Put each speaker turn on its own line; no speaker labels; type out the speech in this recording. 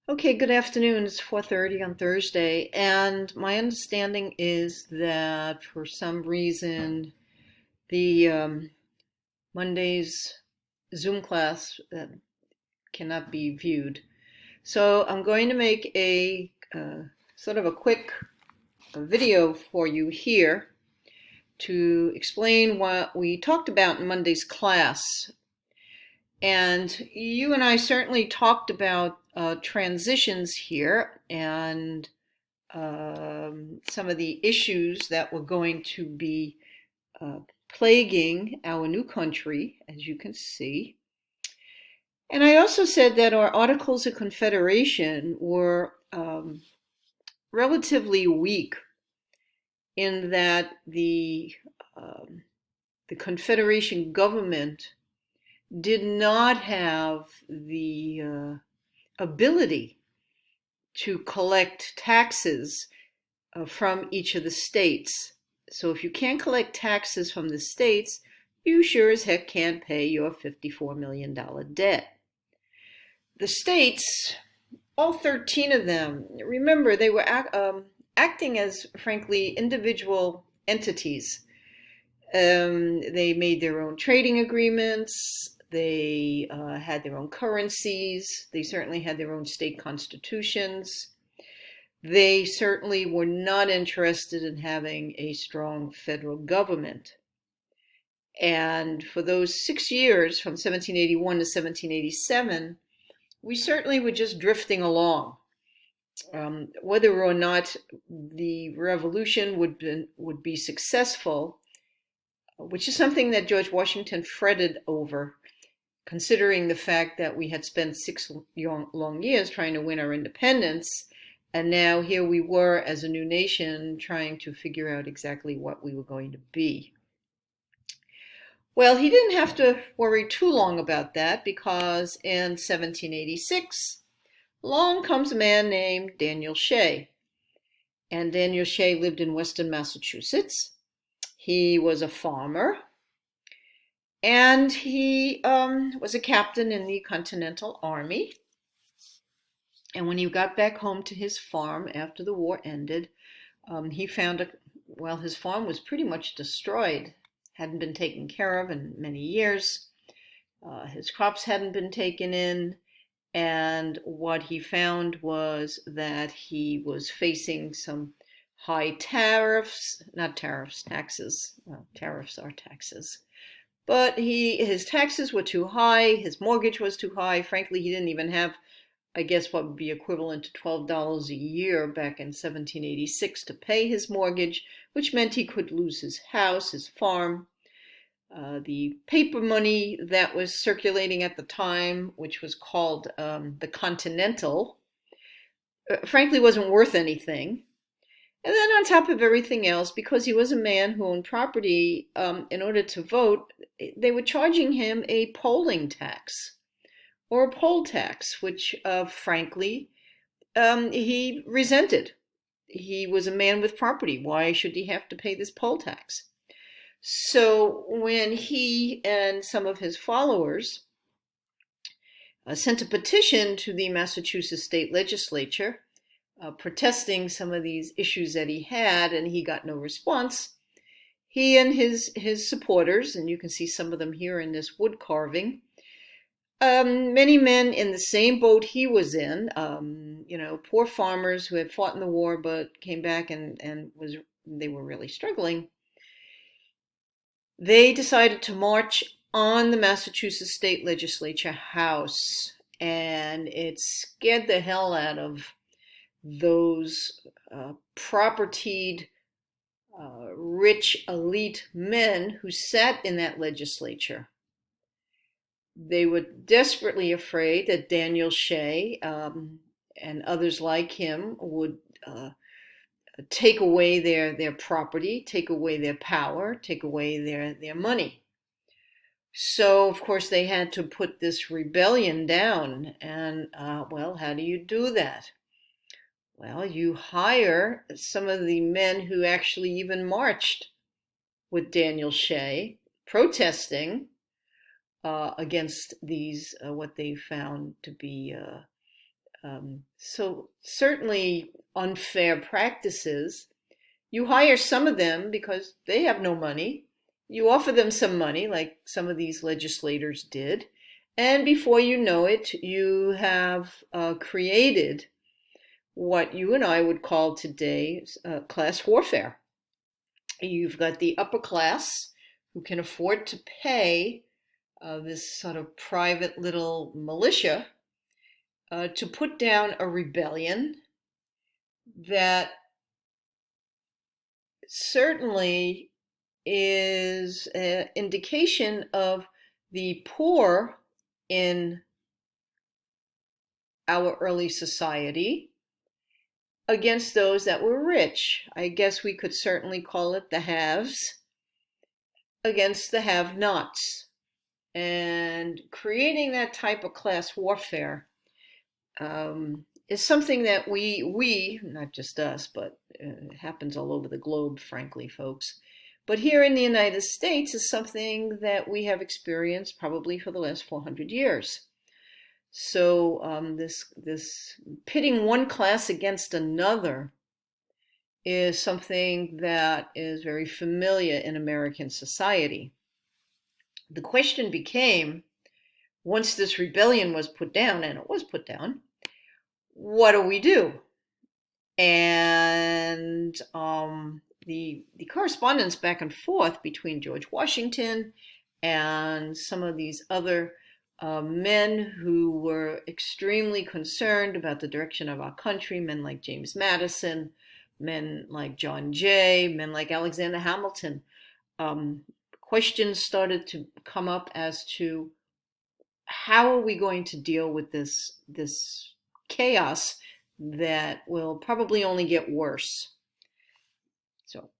Okay, good afternoon. It's 4:30 on Thursday, and my understanding is that for some reason the Monday's Zoom class cannot be viewed. So I'm going to make a sort of a quick video for you here to explain what we talked about in Monday's class. And you and I certainly talked about transitions here and some of the issues that were going to be uh, plaguing our new country, as you can see. And I also said that our Articles of Confederation were relatively weak in that um, the Confederation government did not have the ability to collect taxes from each of the states. So if you can't collect taxes from the states, you sure as heck can't pay your $54 million debt. The states, all 13 of them, remember they were acting as, frankly, individual entities. They made their own trading agreements. They had their own currencies. They certainly had their own state constitutions. They certainly were not interested in having a strong federal government. And for those 6 years, from 1781 to 1787, we certainly were just drifting along. Whether or not the revolution would be successful, which is something that George Washington fretted over, considering the fact that we had spent 6 long years trying to win our independence. And now here we were as a new nation trying to figure out exactly what we were going to be. Well, he didn't have to worry too long about that because in 1786, along comes a man named Daniel Shea. And Daniel Shea lived in Western Massachusetts. He was a farmer and he was a captain in the Continental Army. And when he got back home to his farm after the war ended, he found, well, his farm was pretty much destroyed, hadn't been taken care of in many years. His crops hadn't been taken in. And what he found was that he was facing some high tariffs, not tariffs, taxes. Well, tariffs are taxes. But his taxes were too high, his mortgage was too high. Frankly, he didn't even have, I guess, what would be equivalent to $12 a year back in 1786 to pay his mortgage, which meant he could lose his house, his farm. The paper money that was circulating at the time, which was called the Continental, frankly wasn't worth anything. And then on top of everything else, because he was a man who owned property, in order to vote, they were charging him a polling tax or a poll tax, which frankly he resented. He was a man with property. Why should he have to pay this poll tax? So when he and some of his followers sent a petition to the Massachusetts state legislature protesting some of these issues that he had, and he got no response, he and his supporters, and you can see some of them here in this wood carving, many men in the same boat he was in, poor farmers who had fought in the war but came back and they were really struggling. They decided to march on the Massachusetts State Legislature House, and it scared the hell out of those propertied, rich elite men who sat in that legislature. They were desperately afraid that Daniel Shea and others like him would take away their property, take away their power, take away their money. So, of course, they had to put this rebellion down. And, well, how do you do that? Well, you hire some of the men who actually even marched with Daniel Shea, protesting against these, what they found to be So certainly unfair practices. You hire some of them because they have no money. You offer them some money, like some of these legislators did. And before you know it, you have created what you and I would call today class warfare. You've got the upper class who can afford to pay this sort of private little militia to put down a rebellion that certainly is an indication of the poor in our early society against those that were rich. I guess we could certainly call it the haves against the have-nots. And creating that type of class warfare is something that we, not just us, but it happens all over the globe, frankly, folks. But here in the United States is something that we have experienced probably for the last 400 years. So this pitting one class against another is something that is very familiar in American society. The question became, once this rebellion was put down, and it was put down, what do we do? And the correspondence back and forth between George Washington and some of these other men who were extremely concerned about the direction of our country, men like James Madison, men like John Jay, men like Alexander Hamilton. Questions started to come up as to how are we going to deal with this chaos that will probably only get worse. So